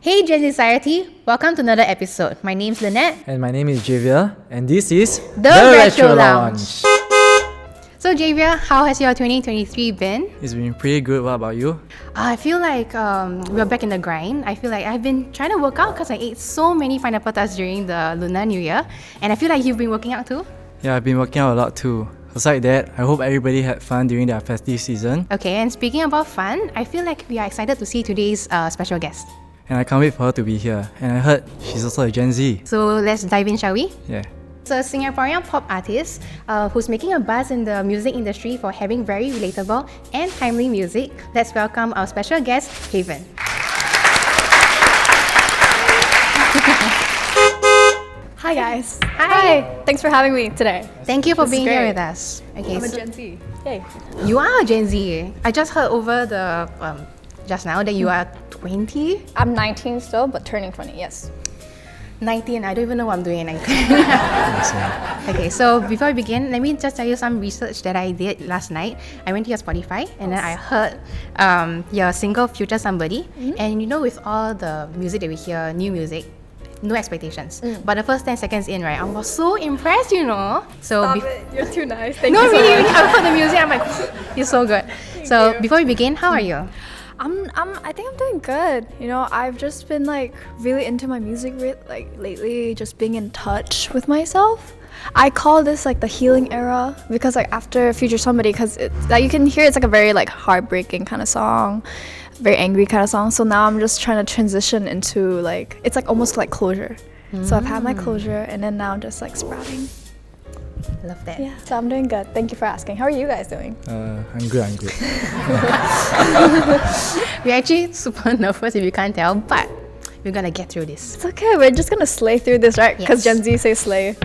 Hey Gen Z Society, welcome to another episode. My name's Lynette. And my name is Javier, and this is The Retro Lounge. So Javier, how has your 2023 been? It's been pretty good. What about you? I feel like we're back in the grind. I feel like I've been trying to work out because I ate so many pineapple tarts during the Lunar New Year. And I feel like you've been working out too. Yeah, I've been working out a lot too. Aside that, I hope everybody had fun during their festive season. Okay, and speaking about fun, I feel like we are excited to see today's special guest. And I can't wait for her to be here. And I heard she's also a Gen Z. So let's dive in, shall we? Yeah. So a Singaporean pop artist who's making a buzz in the music industry for having very relatable and timely music. Let's welcome our special guest, Haven. Hi guys. Hi. Thanks for having me today. Thank you for This is being here great. with us. Okay, I'm a so Gen Z. Yay. you are a Gen Z. I just heard over the just now that you are 20, I'm 19 still, but turning 20, yes. 19. I don't even know what I'm doing at 19. Okay, so before we begin, let me just tell you some research that I did last night. I went to your Spotify and then I heard your single Future Somebody. And you know, with all the music that we hear, new music, no expectations. But the first 10 seconds in, right, I was so impressed, you know. So Stop it. You're too nice. Thank no, you so really, much. I heard the music. I'm like, you're so good. So you. before we begin, how are you? I think I'm doing good. You know, I've just been like really into my music lately, just being in touch with myself. I call this like the healing era because like after Future Somebody, because like you can hear it's like a very like heartbreaking kind of song, very angry kind of song. So now I'm just trying to transition into like, it's like almost like closure. So I've had my closure and then now I'm just like sprouting. Love that. Yeah, so I'm doing good. Thank you for asking. How are you guys doing? I'm good. We're actually super nervous if you can't tell, but we're gonna get through this. It's okay. We're just gonna slay through this, right? Because Yes. Gen Z say slay.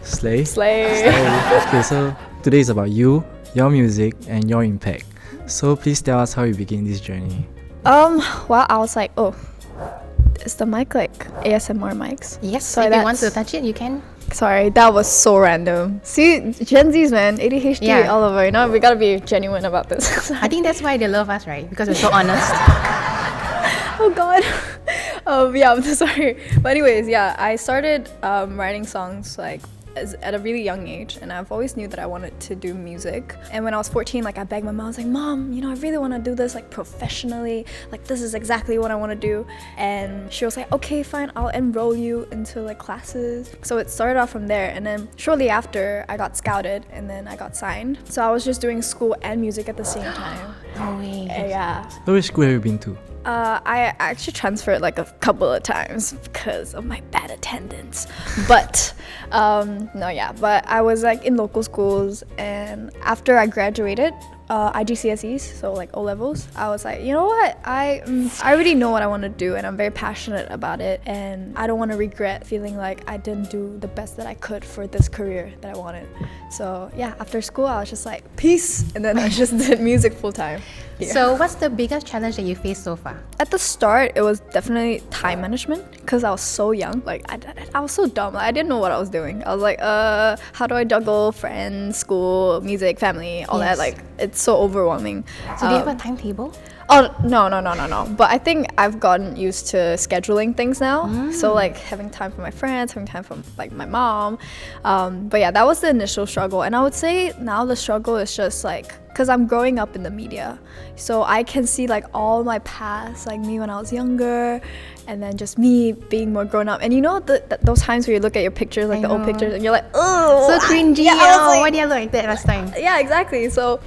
Slay? Slay. Okay, so today is about you, your music, and your impact. So please tell us how you begin this journey. Well, I was like, oh, is the mic like ASMR mics? Yes, Sorry, if you want to that's- touch it, you can. Sorry, that was so random. See, Gen Zs, man, ADHD Yeah. all over. You know, we gotta be genuine about this. I think that's why they love us, right? Because we're so honest. Oh God. Yeah, I'm so sorry. But anyways, yeah, I started writing songs like at a really young age, and I've always knew that I wanted to do music. And when I was 14, like I begged my mom, I was like, Mom, you know, I really want to do this like professionally. Like this is exactly what I want to do. And she was like, okay, fine, I'll enroll you into like classes. So it started off from there, and then shortly after I got scouted and then I got signed. So I was just doing school and music at the same time. No way. Yeah. So which school have you been to? I actually transferred like a couple of times because of my bad attendance. But but I was like in local schools, and after I graduated, IGCSEs, so like O levels, I was like, you know what, I already know what I want to do, and I'm very passionate about it, and I don't want to regret feeling like I didn't do the best that I could for this career that I wanted. So yeah, after school I was just like, peace, and then I just did music full time. Yeah. So what's the biggest challenge that you faced so far? At the start, it was definitely time management because I was so young. Like, I was so dumb. Like, I didn't know what I was doing. I was like, how do I juggle friends, school, music, family, all Yes. that? Like, it's so overwhelming. So do you have a timetable? Oh, no. But I think I've gotten used to scheduling things now. So, like, having time for my friends, having time for, like, my mom. But yeah, that was the initial struggle. And I would say now the struggle is just, like, because I'm growing up in the media. So I can see, like, all my past, like, me when I was younger, and then just me being more grown up. And you know, those times where you look at your pictures, like, I the old know. pictures, and you're like, oh, So cringy. Yeah, I was Oh, like, why did I look like that last time? yeah, exactly. So,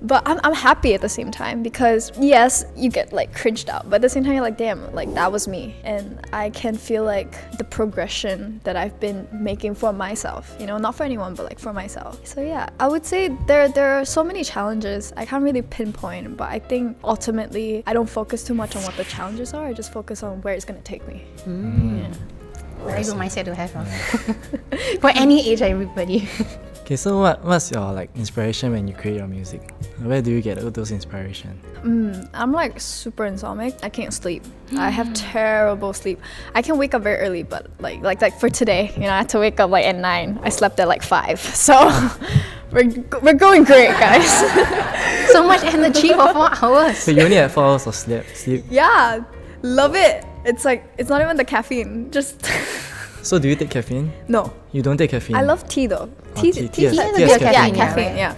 but I'm happy at the same time because yes, you get like cringed out, but at the same time you're like, damn, like that was me, and I can feel like the progression that I've been making for myself. You know, not for anyone, but like for myself. So yeah, I would say there are so many challenges. I can't really pinpoint, but I think ultimately I don't focus too much on what the challenges are. I just focus on where it's gonna take me. Yeah. Very good mindset to have. For any age, everybody. Okay, so what's your like inspiration when you create your music? Where do you get all those inspiration? I'm like super insomniac. I can't sleep. I have terrible sleep. I can wake up very early, but like for today, you know, I had to wake up like at 9. I slept at like 5. So we're going great, guys. So much energy for 4 hours. So you only had 4 hours of sleep. Yeah, love it. It's like, it's not even the caffeine. Just So do you take caffeine? no. You don't take caffeine? I love tea though. Oh, Tea, tea tea, has- has- tea has yeah, caffeine, caffeine, yeah.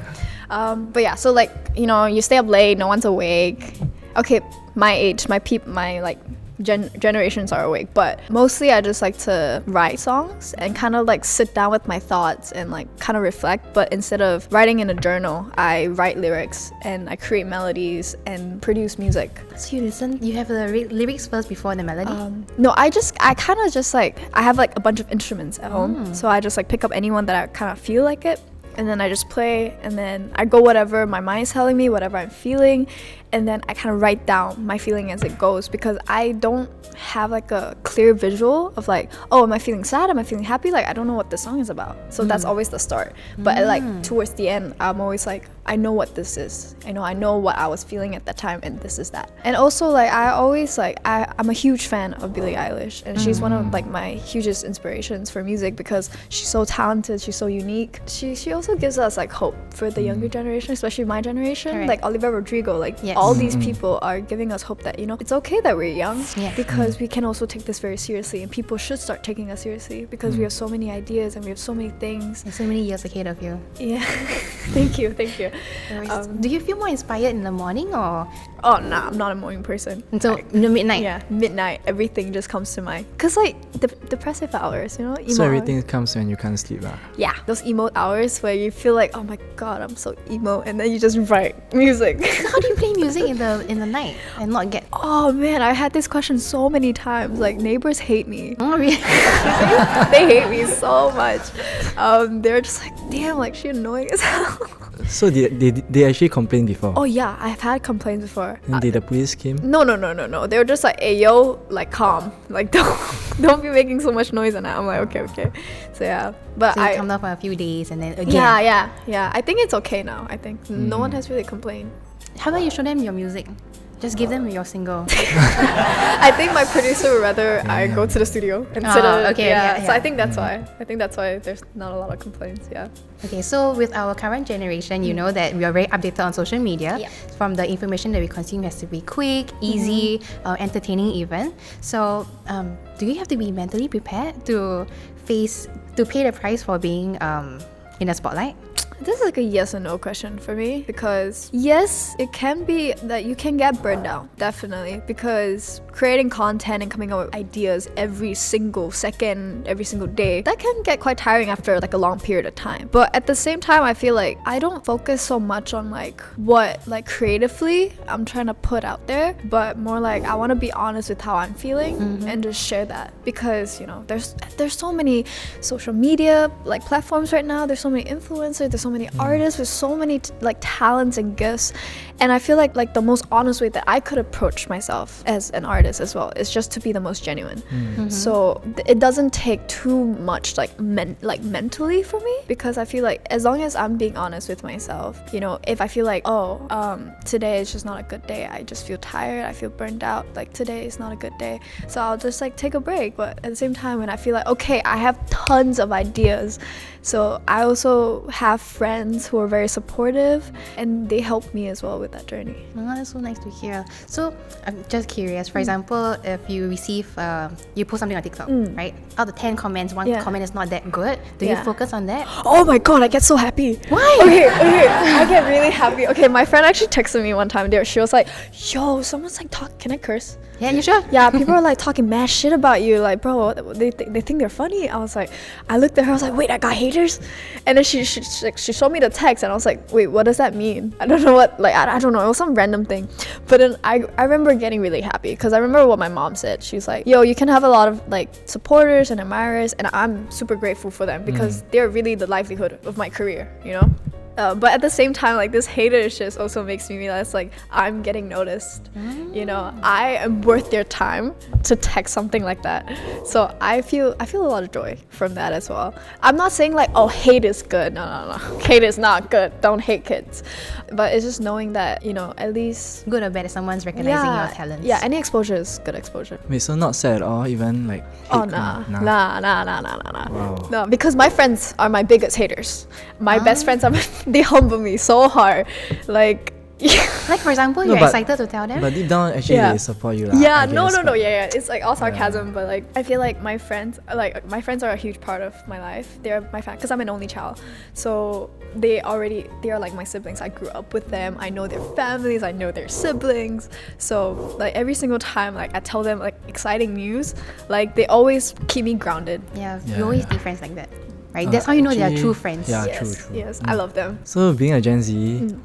yeah. But yeah, so like, you know, you stay up late, no one's awake. Okay, my age, my like generations are awake, but mostly I just like to write songs and kind of like sit down with my thoughts and like kind of reflect. But instead of writing in a journal, I write lyrics and I create melodies and produce music. So you have the lyrics first before the melody? No, I kind of just like, I have like a bunch of instruments at home, so I just like pick up anyone that I kind of feel like it, and then I just play, and then I go whatever my mind's telling me, whatever I'm feeling, and then I kind of write down my feeling as it goes, because I don't have like a clear visual of like, oh, am I feeling sad, am I feeling happy, like I don't know what this song is about. So that's always the start, but like towards the end I'm always like, I know what this is, I know what I was feeling at that time, and this is that. And also like I always like, I'm a huge fan of Billie Eilish, and she's one of like my hugest inspirations for music, because she's so talented, she's so unique. She also gives us like hope for the younger generation, especially my generation. Correct. Like Olivia Rodrigo, like Yes. all these people are giving us hope that, it's okay that we're young, Yeah. because we can also take this very seriously, and people should start taking us seriously, because we have so many ideas and we have so many things. There's so many years ahead of you. Yeah. Thank you. Do you feel more inspired in the morning or Oh, nah, I'm not a morning person. until in the midnight? Yeah, midnight, everything just comes to mind. Cause like depressive hours, emo So hours. everything comes when you can't sleep. Yeah, those emo hours where you feel like, oh my god, I'm so emo, and then you just write music. How do you play music in the night and not get? Oh man, I had this question so many times. Like neighbors hate me. Oh, really? They hate me so much. They're just like, damn, like she annoying as hell. So they actually complained before? Oh yeah, I've had complaints before. And did the police came? No. They were just like, hey yo, like calm, like don't be making so much noise. And I'm like, okay. So yeah, but So you I come down for a few days and then again. yeah. I think it's okay now. I think no one has really complained. How about you show them your music? Just give them your single. I think my producer would rather I go to the studio instead of okay, yeah. So I think that's why. There's not a lot of complaints. Yeah. Okay, so with our current generation, you know that we are very updated on social media. Yeah. From the information that we consume has to be quick, easy, entertaining even. So do you have to be mentally prepared to pay the price for being in the spotlight? This is like a yes or no question for me, because yes, it can be that you can get burned out, definitely, because creating content and coming up with ideas every single second, every single day, that can get quite tiring after like a long period of time. But at the same time, I feel like I don't focus so much on like what like creatively I'm trying to put out there, but more like I want to be honest with how I'm feeling and just share that, because there's so many social media like platforms right now, there's so many influencers, there's so many artists with so many like talents and gifts, and I feel like the most honest way that I could approach myself as an artist as well is just to be the most genuine. So it doesn't take too much like mentally for me, because I feel like as long as I'm being honest with myself, if I feel like today is just not a good day, I just feel tired, I feel burned out, like today is not a good day, so I'll just like take a break. But at the same time, when I feel like okay, I have tons of ideas, so I also have friends who are very supportive, and they help me as well with that journey. Oh, that's so nice to hear. So I'm just curious, for example, if you receive you post something on TikTok, right? Out of 10 comments, one comment is not that good, do you focus on that? Oh my god, I get so happy. Why? Okay, I get really happy. Okay, my friend actually texted me one time there. She was like, yo, someone's like can I curse? Yeah, you sure? Yeah, people are like talking mad shit about you, like bro, they think they're funny. I looked at her, I was like, wait, I got haters? And then she showed me the text, and I was like, wait, what does that mean? I don't know what, like I don't know, it was some random thing. But then I remember getting really happy, because I remember what my mom said. She was like, yo, you can have a lot of like supporters and admirers, and I'm super grateful for them, because they're really the livelihood of my career, but at the same time, like this hater shit also makes me realize like I'm getting noticed. I am worth their time to text something like that. So I feel a lot of joy from that as well. I'm not saying like, oh, hate is good. No. Hate is not good. Don't hate kids. But it's just knowing that, at least Good or bad, someone's recognizing your talents. Yeah, any exposure is good exposure. Wait, so not sad at all, even like Oh, hate nah. Wow. No, because my friends are my biggest haters. My best friends they humble me so hard. Like, Like for example, No, you're but- excited to tell them. But deep down, actually, Yeah. they support you. lah, Yeah, I no, guess, but- yeah. It's like all sarcasm, but like I feel like my friends are a huge part of my life. They're my fan because I'm an only child, so they are like my siblings. I grew up with them. I know their families. I know their siblings. So like every single time, like I tell them like exciting news, like they always keep me grounded. Yeah, Yeah, you always yeah. be friends like that, right? That's how you know they are actually, true friends. yeah. Yes, true. yes, I love them. So, being a Gen Z,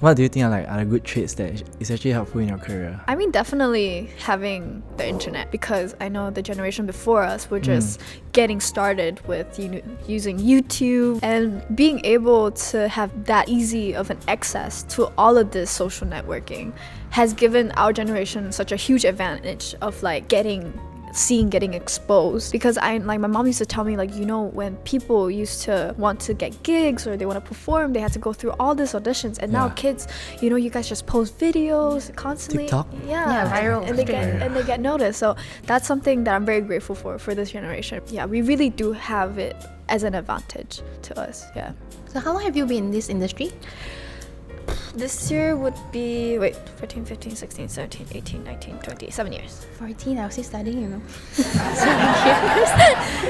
what do you think are the good traits that is actually helpful in your career? I mean, definitely having the internet, because I know the generation before us were just getting started with using YouTube, and being able to have that easy of an access to all of this social networking has given our generation such a huge advantage of like getting exposed. Because my mom used to tell me, like, when people used to want to get gigs or they want to perform, they had to go through all these auditions, and now Yeah. kids, you guys just post videos constantly. TikTok? Yeah, viral. and they get noticed. So that's something that I'm very grateful for this generation. Yeah, we really do have it as an advantage to us. Yeah. So how long have you been in this industry? This year would be 14, 15, 16, 17, 18, 19, 20, 7 years. 14. I was still studying,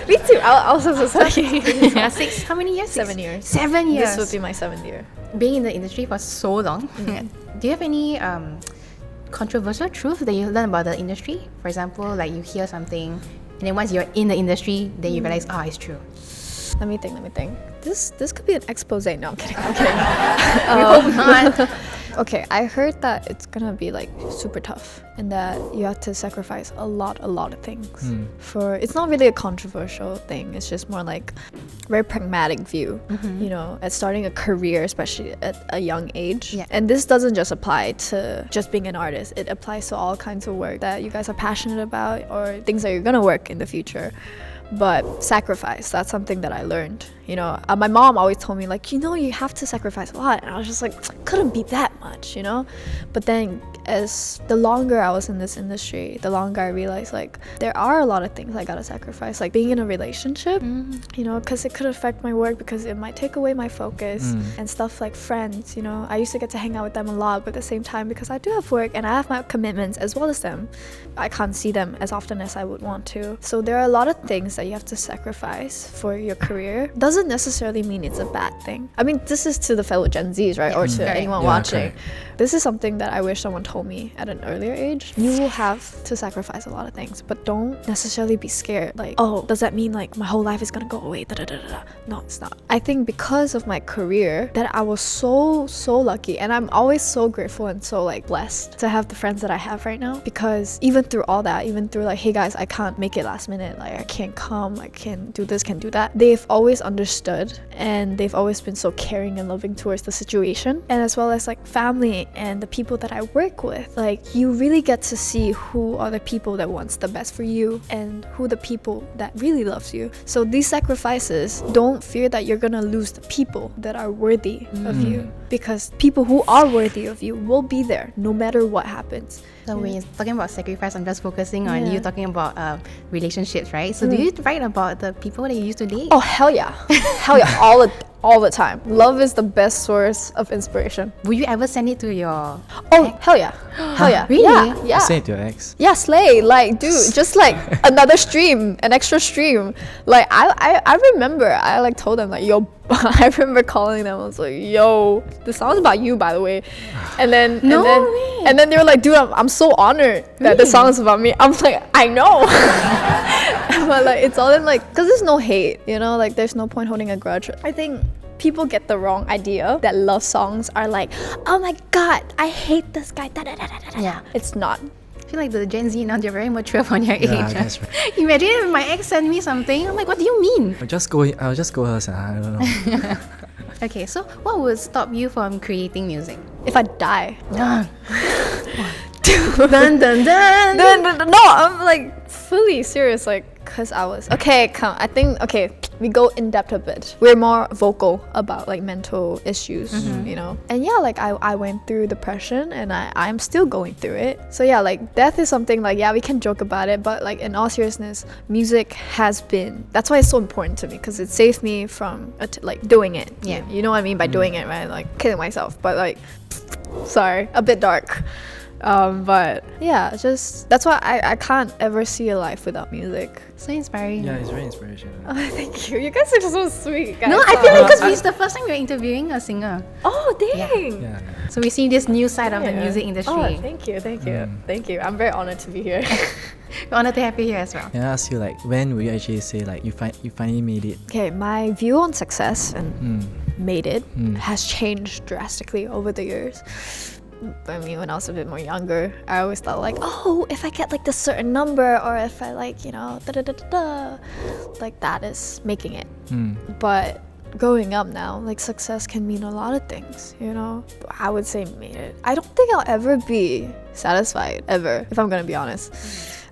Me too. I was also studying. Yeah, 6. How many years? 7 years. 7 years. This would be my 7th year. Being in the industry for so long. Do you have any controversial truth that you learn about the industry? For example, like you hear something, and then once you're in the industry, then you realize, it's true. Let me think. This could be an expose. No, I'm kidding. We hope not. Okay, I heard that it's gonna be like super tough, and that you have to sacrifice a lot of things. It's not really a controversial thing. It's just more like very pragmatic view. At starting a career, especially at a young age. Yeah. And this doesn't just apply to just being an artist. It applies to all kinds of work that you guys are passionate about, or things that you're gonna work in the future. But sacrifice, that's something that I learned. My mom always told me, like, you have to sacrifice a lot, and I was just like, couldn't be that much. But then as the longer I was in this industry, the longer I realized, like, there are a lot of things I gotta sacrifice, like being in a relationship, because it could affect my work, because it might take away my focus, and stuff like friends. I used to get to hang out with them a lot, but at the same time, because I do have work and I have my commitments as well as them, I can't see them as often as I would want to. So there are a lot of things that you have to sacrifice for your career. Doesn't necessarily mean it's a bad thing. I mean, this is to the fellow Gen Zs, right? Or to anyone watching. correct. This is something that I wish someone told me at an earlier age. You will have to sacrifice a lot of things, but don't necessarily be scared. Like, oh, does that mean like my whole life is gonna go away? No, it's not. I think because of my career that I was so lucky, and I'm always so grateful and so like blessed to have the friends that I have right now. Because even through all that, even through like, hey guys, I can't make it last minute, like I can't come, I can't do this, can't do that, they've always understood, and they've always been so caring and loving towards the situation. And as well as like family and the people that I work with, like you really get to see who are the people that wants the best for you, and who the people that really loves you. So these sacrifices, don't fear that you're gonna lose the people that are worthy of you, because people who are worthy of you will be there no matter what happens. So when you're talking about sacrifice, I'm just focusing on Yeah. you talking about relationships, right? So do you write about the people that you used to date? Oh hell yeah. Hell yeah, all the time. Love is the best source of inspiration. Will you ever send it to your... Oh hell yeah. Hell yeah. Really? Yeah. Say it to your ex. Yeah, slay. Like, dude, just like another stream, an extra stream. Like, I remember, I like told them, like, yo, I remember calling them. I was like, yo, this song's about you, by the way. And then, and then they were like, dude, I'm so honored that the song is about me. I'm like, I know. But like, it's all in like, cause there's no hate, like there's no point holding a grudge. I think people get the wrong idea that love songs are like, oh my god, I hate this guy. Yeah. It's not. I feel like the Gen Z now, they're very mature for their age. Yeah, that's right. Imagine if my ex sent me something. I'm like, what do you mean? I'll just go her, I don't know. Okay, so what would stop you from creating music? If I die. Dun dun dun. No, I'm like fully serious, like, cause I was I think we go in depth a bit. We're more vocal about like mental issues, you know. And yeah, like I went through depression, and I'm still going through it. So yeah, like death is something like, yeah, we can joke about it, but like in all seriousness, music has been, that's why it's so important to me, because it saved me from like doing it. Yeah. You know what I mean by doing it, right? Like killing myself, but like, sorry, a bit dark. But yeah, just that's why I can't ever see a life without music. So inspiring. Yeah, it's very inspirational. Oh, thank you. You guys are just so sweet, guys. No, I feel like because it's the first time we're interviewing a singer. Oh, dang. Yeah. So we see this new side of the music industry. Oh, thank you. I'm very honored to be here. We're honored to have you here as well. Can I ask you, like, when will you actually say, like, you finally made it? Okay, my view on success and made it has changed drastically over the years. I mean, when I was a bit more younger, I always thought like, oh, if I get like this certain number, or if I like, you know, like that is making it. But growing up now, like success can mean a lot of things, you know. I would say made it. I don't think I'll ever be satisfied, ever, if I'm gonna be honest.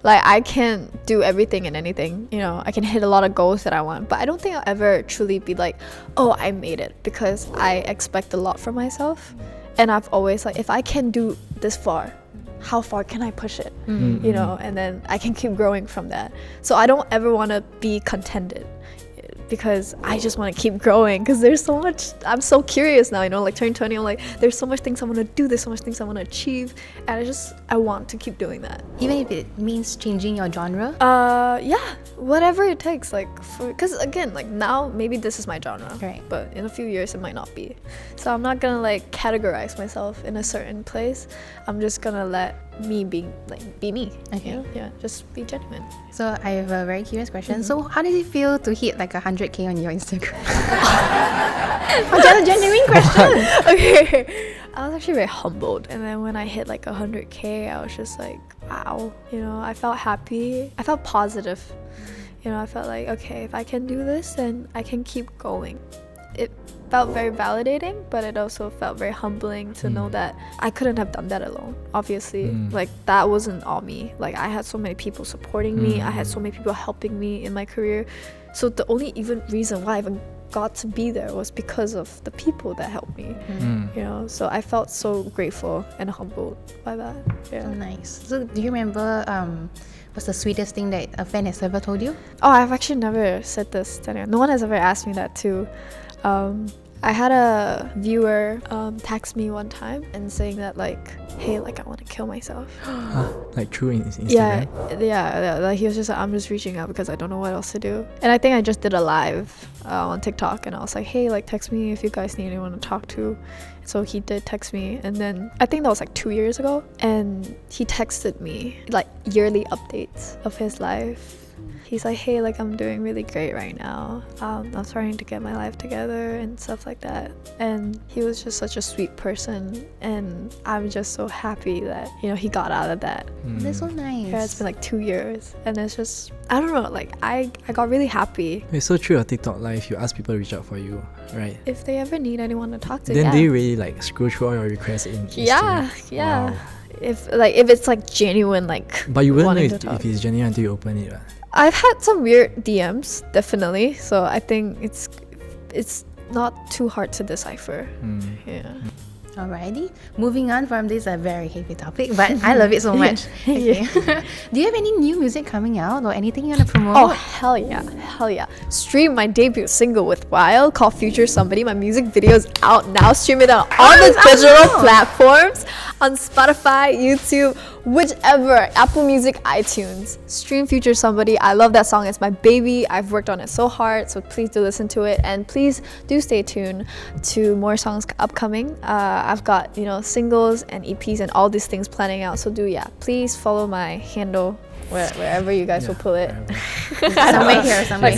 Like, I can do everything and anything, you know, I can hit a lot of goals that I want, but I don't think I'll ever truly be like, oh, I made it, because I expect a lot from myself. And I've always like, if I can do this far, how far can I push it? You know, and then I can keep growing from that. So I don't ever want to be contented, because I just want to keep growing, because there's so much. I'm so curious now, you know, like turning 20, I'm like, there's so much things I want to do, there's so much things I want to achieve, and I want to keep doing that. Even if it means changing your genre? Yeah, whatever it takes, like, because again, like now maybe this is my genre, Right. but in a few years it might not be. So I'm not gonna like categorize myself in a certain place. I'm just gonna let me be me. Okay. You know? Yeah, just be genuine. So I have a very curious question. So how did it feel to hit like 100K on your Instagram? Just a genuine question. Okay. I was actually very humbled, and then when I hit like 100K, I was just like, wow, you know, I felt happy, I felt positive, you know, I felt like, okay, if I can do this, then I can keep going. It felt very validating, but it also felt very humbling to know that I couldn't have done that alone, obviously. Like, that wasn't all me. Like, I had so many people supporting me, I had so many people helping me in my career. So the only even reason why I even got to be there was because of the people that helped me, you know. So I felt so grateful and humbled by that. So Yeah. nice. So do you remember what's the sweetest thing that a fan has ever told you? Oh, I've actually never said this to anyone. No one has ever asked me that too. I had a viewer text me one time and saying that like, hey, like I want to kill myself. Like through Instagram? Yeah, like he was just like, I'm just reaching out because I don't know what else to do. And I think I just did a live on TikTok, and I was like, hey, like text me if you guys need anyone to talk to. So he did text me, and then I think that was like 2 years ago, and he texted me like yearly updates of his life. He's like, hey, like I'm doing really great right now. I'm starting to get my life together and stuff like that. And he was just such a sweet person, and I'm just so happy that, you know, he got out of that. That's so nice. Yeah, it's been like 2 years, and it's just, I don't know, like I got really happy. Wait, so through your TikTok live, you ask people to reach out for you, right? If they ever need anyone to talk to, Then yeah. do you really like scroll through all your requests in Instagram? Yeah. Wow. If it's like genuine, like But you wouldn't know wanting to if talk. it's genuine until you open it, right? I've had some weird DMs, definitely. So I think it's not too hard to decipher. Yeah. Alrighty. Moving on from this a very heavy topic, but I love it so much. Okay. Do you have any new music coming out or anything you want to promote? Oh, hell yeah. Stream my debut single with Wild called Future Somebody. My music video is out now. Stream it on all the digital platforms, on Spotify, YouTube, whichever, Apple Music, iTunes. Stream Future Somebody. I love that song. It's my baby. I've worked on it so hard, so please do listen to it, and please do stay tuned to more songs upcoming. I've got, you know, singles and EPs and all these things planning out, so please follow my handle wherever you guys will pull it.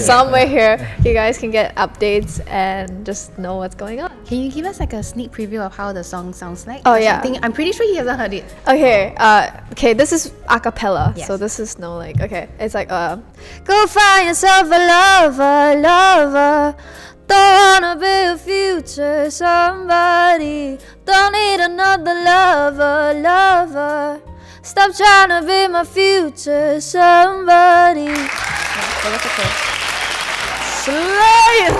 Somewhere here you guys can get updates and just know what's going on. Can you give us like a sneak preview of how the song sounds like? Oh, Or yeah. something? I'm pretty sure he hasn't heard it. Okay, this is a cappella. Yes. So this is no like, okay, it's like go find yourself a lover. Don't wanna be a future somebody. Don't need another lover. Stop trying to be my future somebody. Slay.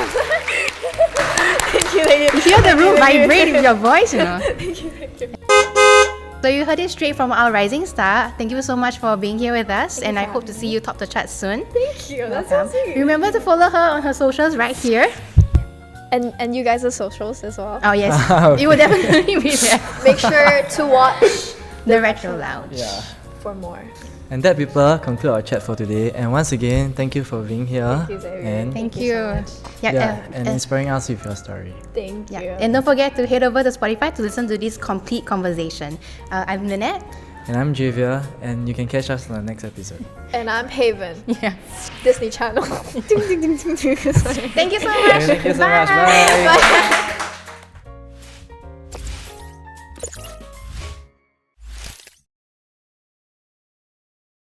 Thank you. You hear the room vibrate with your voice, you know. So you heard it straight from our rising star. Thank you so much for being here with us, and I hope to see you top the charts soon. Thank you. That's so sweet. Remember to follow her on her socials right here. And you guys are socials as well. Oh yes, Okay. it will definitely be there. Make sure to watch The Retro Lounge. Yeah. for more. And that, people, conclude our chat for today. And once again, thank you for being here. Thank you, Xavier. And Thank you you. so much. and inspiring us with your story. Thank you. And don't forget to head over to Spotify to listen to this complete conversation. I'm Lynette. And I'm Javier, and you can catch us on the next episode. And I'm Haven. Yeah. Disney Channel. Thank you so much. Thank you so much. Bye. Bye.